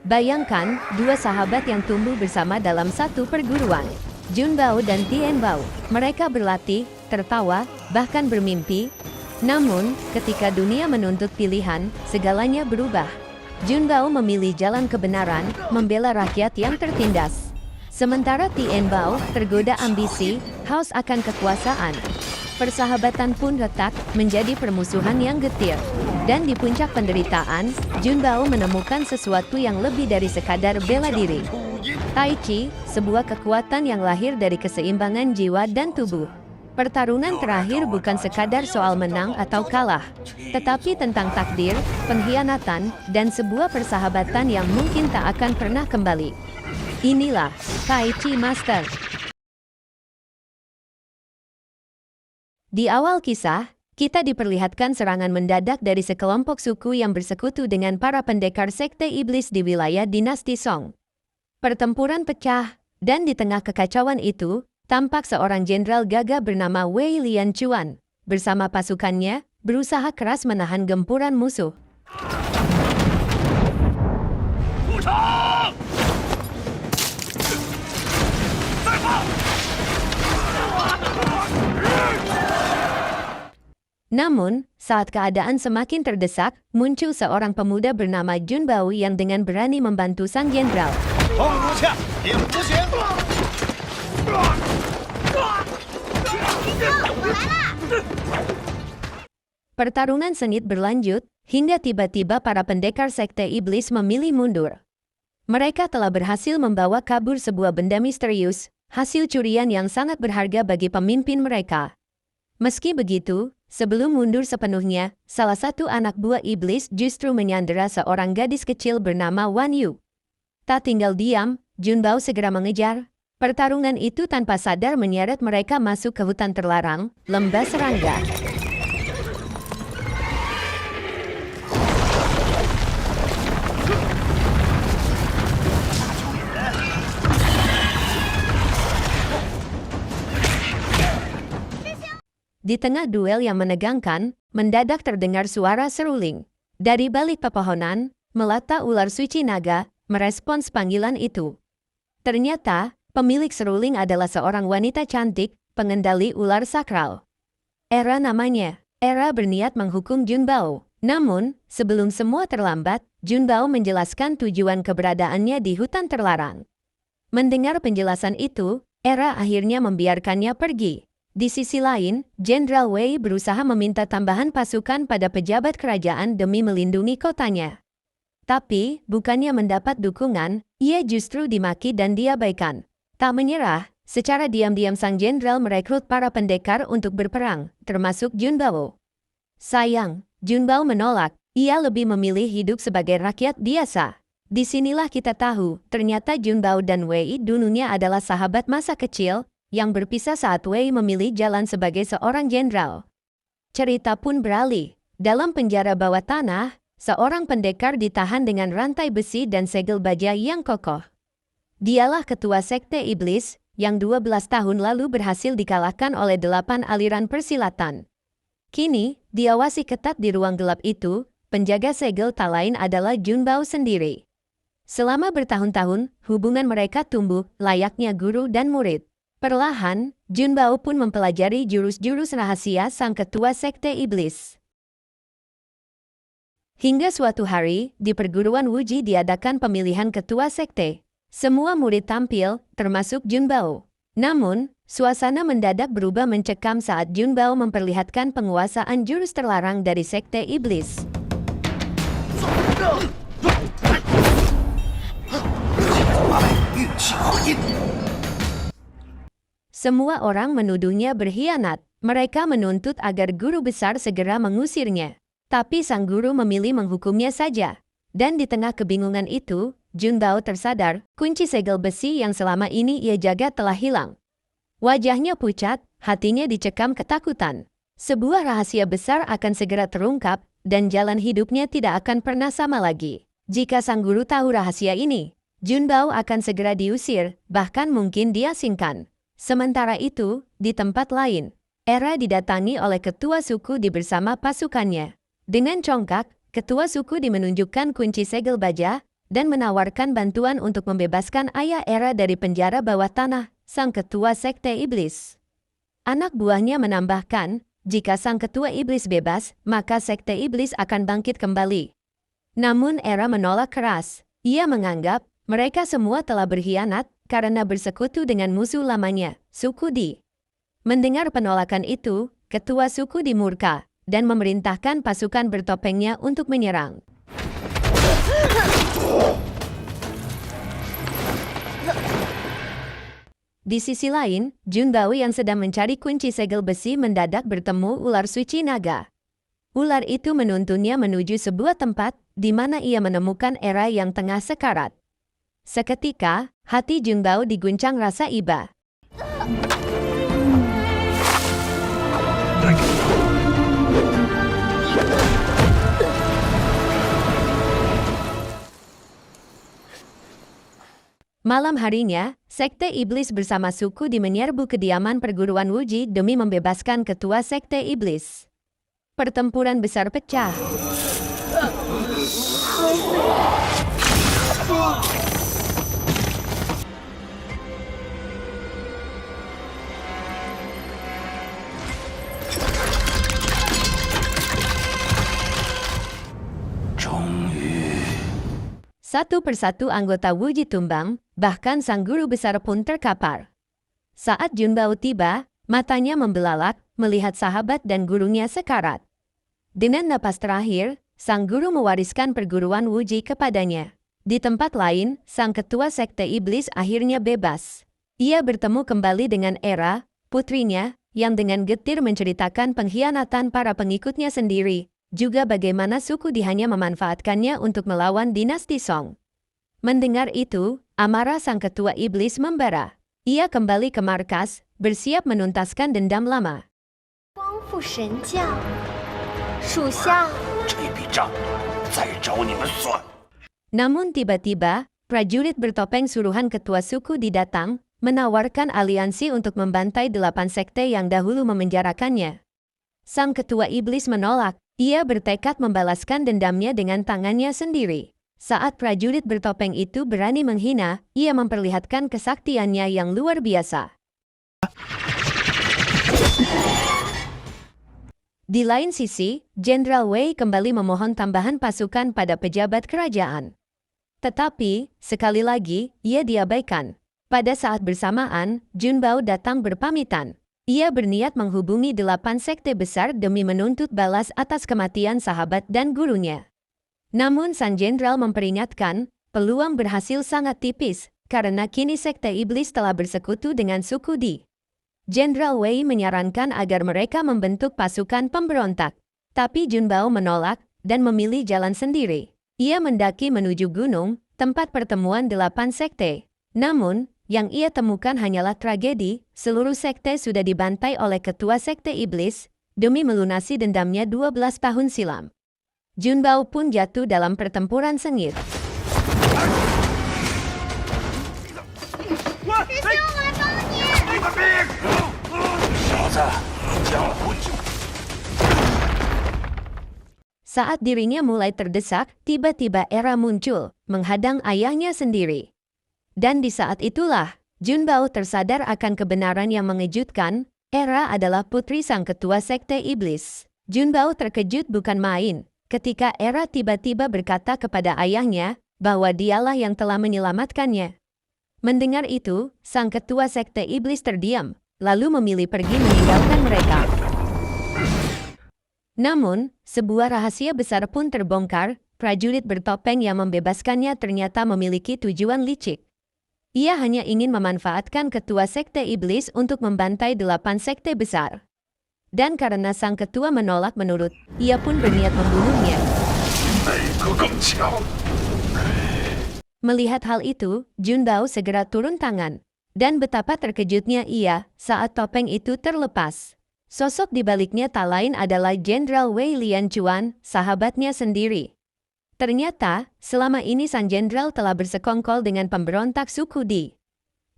Bayangkan, dua sahabat yang tumbuh bersama dalam satu perguruan. Jun Bao dan Tien Bao. Mereka berlatih, tertawa, bahkan bermimpi. Namun, ketika dunia menuntut pilihan, segalanya berubah. Jun Bao memilih jalan kebenaran, membela rakyat yang tertindas. Sementara Tien Bao tergoda ambisi, haus akan kekuasaan. Persahabatan pun retak, menjadi permusuhan yang getir. Dan di puncak penderitaan, Jun Bao menemukan sesuatu yang lebih dari sekadar bela diri. Tai Chi, sebuah kekuatan yang lahir dari keseimbangan jiwa dan tubuh. Pertarungan terakhir bukan sekadar soal menang atau kalah, tetapi tentang takdir, pengkhianatan, dan sebuah persahabatan yang mungkin tak akan pernah kembali. Inilah Tai Chi Master. Di awal kisah, kita diperlihatkan serangan mendadak dari sekelompok suku yang bersekutu dengan para pendekar sekte iblis di wilayah dinasti Song. Pertempuran pecah, dan di tengah kekacauan itu, tampak seorang jenderal gagah bernama Wei Lianchuan, bersama pasukannya, berusaha keras menahan gempuran musuh. Namun, saat keadaan semakin terdesak, muncul seorang pemuda bernama Jun Bao yang dengan berani membantu sang jenderal. Pertarungan sengit berlanjut, hingga tiba-tiba para pendekar sekte iblis memilih mundur. Mereka telah berhasil membawa kabur sebuah benda misterius, hasil curian yang sangat berharga bagi pemimpin mereka. Meski begitu, sebelum mundur sepenuhnya, salah satu anak buah iblis justru menyandera seorang gadis kecil bernama Wan Yu. Tak tinggal diam, Jun Bao segera mengejar. Pertarungan itu tanpa sadar menyeret mereka masuk ke hutan terlarang, lembah serangga. Di tengah duel yang menegangkan, mendadak terdengar suara seruling. Dari balik pepohonan, melata ular suci naga, merespons panggilan itu. Ternyata, pemilik seruling adalah seorang wanita cantik, pengendali ular sakral. Era namanya. Era berniat menghukum Jun Bao. Namun, sebelum semua terlambat, Jun Bao menjelaskan tujuan keberadaannya di hutan terlarang. Mendengar penjelasan itu, Era akhirnya membiarkannya pergi. Di sisi lain, Jenderal Wei berusaha meminta tambahan pasukan pada pejabat kerajaan demi melindungi kotanya. Tapi, bukannya mendapat dukungan, ia justru dimaki dan diabaikan. Tak menyerah, secara diam-diam sang jenderal merekrut para pendekar untuk berperang, termasuk Jun Bao. Sayang, Jun Bao menolak, ia lebih memilih hidup sebagai rakyat biasa. Disinilah kita tahu, ternyata Jun Bao dan Wei dulunya adalah sahabat masa kecil, yang berpisah saat Wei memilih jalan sebagai seorang jenderal. Cerita pun beralih. Dalam penjara bawah tanah, seorang pendekar ditahan dengan rantai besi dan segel baja yang kokoh. Dialah ketua sekte iblis, yang 12 tahun lalu berhasil dikalahkan oleh 8 aliran persilatan. Kini, diawasi ketat di ruang gelap itu, penjaga segel tak lain adalah Jun Bao sendiri. Selama bertahun-tahun, hubungan mereka tumbuh, layaknya guru dan murid. Perlahan, Jun Bao pun mempelajari jurus-jurus rahasia sang ketua sekte iblis. Hingga suatu hari, di perguruan Wuji diadakan pemilihan ketua sekte. Semua murid tampil, termasuk Jun Bao. Namun, suasana mendadak berubah mencekam saat Jun Bao memperlihatkan penguasaan jurus terlarang dari sekte iblis. Semua orang menuduhnya berkhianat. Mereka menuntut agar guru besar segera mengusirnya. Tapi sang guru memilih menghukumnya saja. Dan di tengah kebingungan itu, Jun Bao tersadar, kunci segel besi yang selama ini ia jaga telah hilang. Wajahnya pucat, hatinya dicekam ketakutan. Sebuah rahasia besar akan segera terungkap, dan jalan hidupnya tidak akan pernah sama lagi. Jika sang guru tahu rahasia ini, Jun Bao akan segera diusir, bahkan mungkin diasingkan. Sementara itu, di tempat lain, Era didatangi oleh ketua suku bersama pasukannya. Dengan congkak, ketua suku menunjukkan kunci segel baja, dan menawarkan bantuan untuk membebaskan ayah Era dari penjara bawah tanah, sang ketua Sekte Iblis. Anak buahnya menambahkan, jika sang ketua iblis bebas, maka Sekte Iblis akan bangkit kembali. Namun Era menolak keras. Ia menganggap mereka semua telah berkhianat karena bersekutu dengan musuh lamanya, suku Di. Mendengar penolakan itu, ketua suku Di murka dan memerintahkan pasukan bertopengnya untuk menyerang. Di sisi lain, Jun Bao yang sedang mencari kunci segel besi mendadak bertemu ular suci naga. Ular itu menuntunnya menuju sebuah tempat di mana ia menemukan Era yang tengah sekarat. Seketika, hati Jun Bao diguncang rasa iba. Malam harinya, Sekte Iblis bersama suku Di menyerbu kediaman perguruan Wuji demi membebaskan ketua Sekte Iblis. Pertempuran besar pecah. Satu persatu anggota Wuji tumbang, bahkan sang guru besar pun terkapar. Saat Jun Bao tiba, matanya membelalak melihat sahabat dan gurunya sekarat. Dengan napas terakhir, sang guru mewariskan perguruan Wuji kepadanya. Di tempat lain, sang ketua Sekte Iblis akhirnya bebas. Ia bertemu kembali dengan Era, putrinya, yang dengan getir menceritakan pengkhianatan para pengikutnya sendiri, juga bagaimana suku Di hanya memanfaatkannya untuk melawan dinasti Song. Mendengar itu, amarah sang ketua iblis membara. Ia kembali ke markas, bersiap menuntaskan dendam lama. Namun tiba-tiba, prajurit bertopeng suruhan ketua suku Di datang, menawarkan aliansi untuk membantai 8 sekte yang dahulu memenjarakannya. Sang ketua iblis menolak. Ia bertekad membalaskan dendamnya dengan tangannya sendiri. Saat prajurit bertopeng itu berani menghina, ia memperlihatkan kesaktiannya yang luar biasa. Di lain sisi, Jenderal Wei kembali memohon tambahan pasukan pada pejabat kerajaan. Tetapi, sekali lagi, ia diabaikan. Pada saat bersamaan, Jun Bao datang berpamitan. Ia berniat menghubungi 8 sekte besar demi menuntut balas atas kematian sahabat dan gurunya. Namun sang jenderal memperingatkan, peluang berhasil sangat tipis, karena kini Sekte Iblis telah bersekutu dengan suku Di. Jenderal Wei menyarankan agar mereka membentuk pasukan pemberontak. Tapi Jun Bao menolak, dan memilih jalan sendiri. Ia mendaki menuju gunung, tempat pertemuan 8 sekte. Namun, yang ia temukan hanyalah tragedi, seluruh sekte sudah dibantai oleh ketua Sekte Iblis, demi melunasi dendamnya 12 tahun silam. Jun Bao pun jatuh dalam pertempuran sengit. Saat dirinya mulai terdesak, tiba-tiba Era muncul, menghadang ayahnya sendiri. Dan di saat itulah, Jun Bao tersadar akan kebenaran yang mengejutkan, Era adalah putri sang ketua Sekte Iblis. Jun Bao terkejut bukan main, ketika Era tiba-tiba berkata kepada ayahnya, bahwa dialah yang telah menyelamatkannya. Mendengar itu, sang ketua Sekte Iblis terdiam, lalu memilih pergi meninggalkan mereka. Namun, sebuah rahasia besar pun terbongkar, prajurit bertopeng yang membebaskannya ternyata memiliki tujuan licik. Ia hanya ingin memanfaatkan ketua Sekte Iblis untuk membantai 8 sekte besar. Dan karena sang ketua menolak menurut, ia pun berniat membunuhnya. Melihat hal itu, Jun Bao segera turun tangan. Dan betapa terkejutnya ia saat topeng itu terlepas. Sosok di baliknya tak lain adalah Jenderal Wei Lianchuan, sahabatnya sendiri. Ternyata, selama ini sang jenderal telah bersekongkol dengan pemberontak suku Di.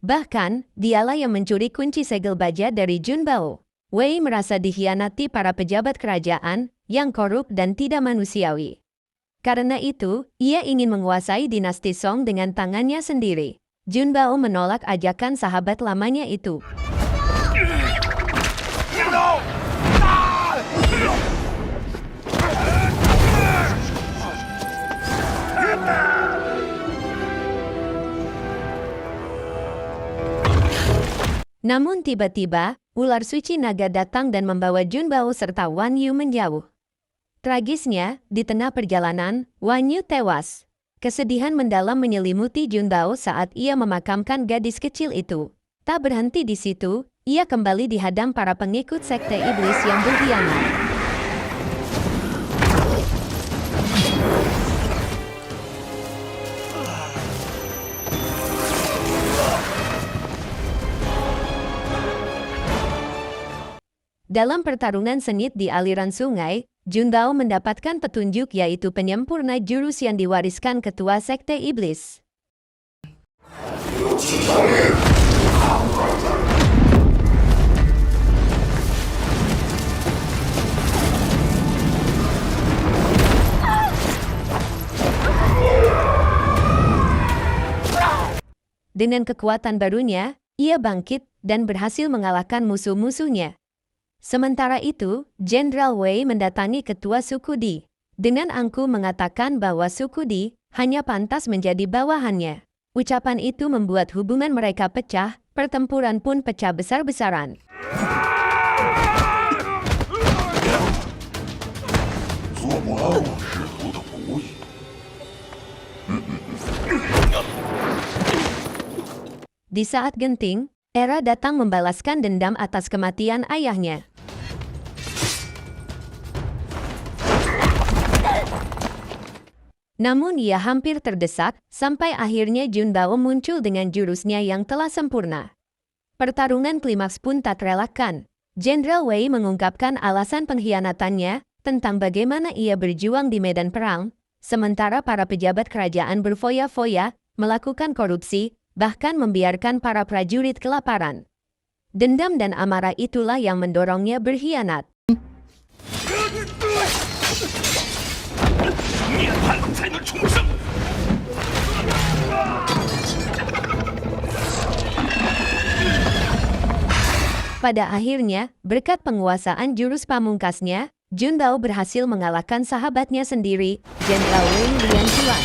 Bahkan, dialah yang mencuri kunci segel baja dari Jun Bao. Wei merasa dikhianati para pejabat kerajaan yang korup dan tidak manusiawi. Karena itu, ia ingin menguasai dinasti Song dengan tangannya sendiri. Junbao menolak ajakan sahabat lamanya itu. Namun tiba-tiba, ular suci naga datang dan membawa Junbao serta Wan Yu menjauh. Tragisnya, di tengah perjalanan, Wan Yu tewas. Kesedihan mendalam menyelimuti Junbao saat ia memakamkan gadis kecil itu. Tak berhenti di situ, ia kembali dihadang para pengikut sekte iblis yang berkhianat. Dalam pertarungan sengit di aliran sungai, Junbao mendapatkan petunjuk yaitu penyempurna jurus yang diwariskan ketua sekte iblis. Dengan kekuatan barunya, ia bangkit dan berhasil mengalahkan musuh-musuhnya. Sementara itu, Jenderal Wei mendatangi ketua suku Di. Dengan angkuh mengatakan bahwa suku Di hanya pantas menjadi bawahannya. Ucapan itu membuat hubungan mereka pecah, pertempuran pun pecah besar-besaran. Di saat genting, Era datang membalaskan dendam atas kematian ayahnya. Namun ia hampir terdesak, sampai akhirnya Junbao muncul dengan jurusnya yang telah sempurna. Pertarungan klimaks pun tak terelakkan. Jenderal Wei mengungkapkan alasan pengkhianatannya, tentang bagaimana ia berjuang di medan perang, sementara para pejabat kerajaan berfoya-foya, melakukan korupsi, bahkan membiarkan para prajurit kelaparan. Dendam dan amarah itulah yang mendorongnya berkhianat. Pada akhirnya, berkat penguasaan jurus pamungkasnya, Junbao berhasil mengalahkan sahabatnya sendiri, Jenderal Wei Lianchuan.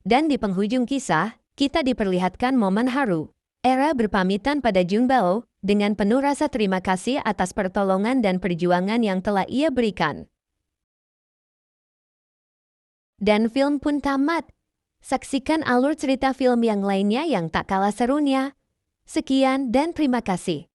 Dan di penghujung kisah, kita diperlihatkan momen haru. Era berpamitan pada Junbao, dengan penuh rasa terima kasih atas pertolongan dan perjuangan yang telah ia berikan. Dan film pun tamat. Saksikan alur cerita film yang lainnya yang tak kalah serunya. Sekian dan terima kasih.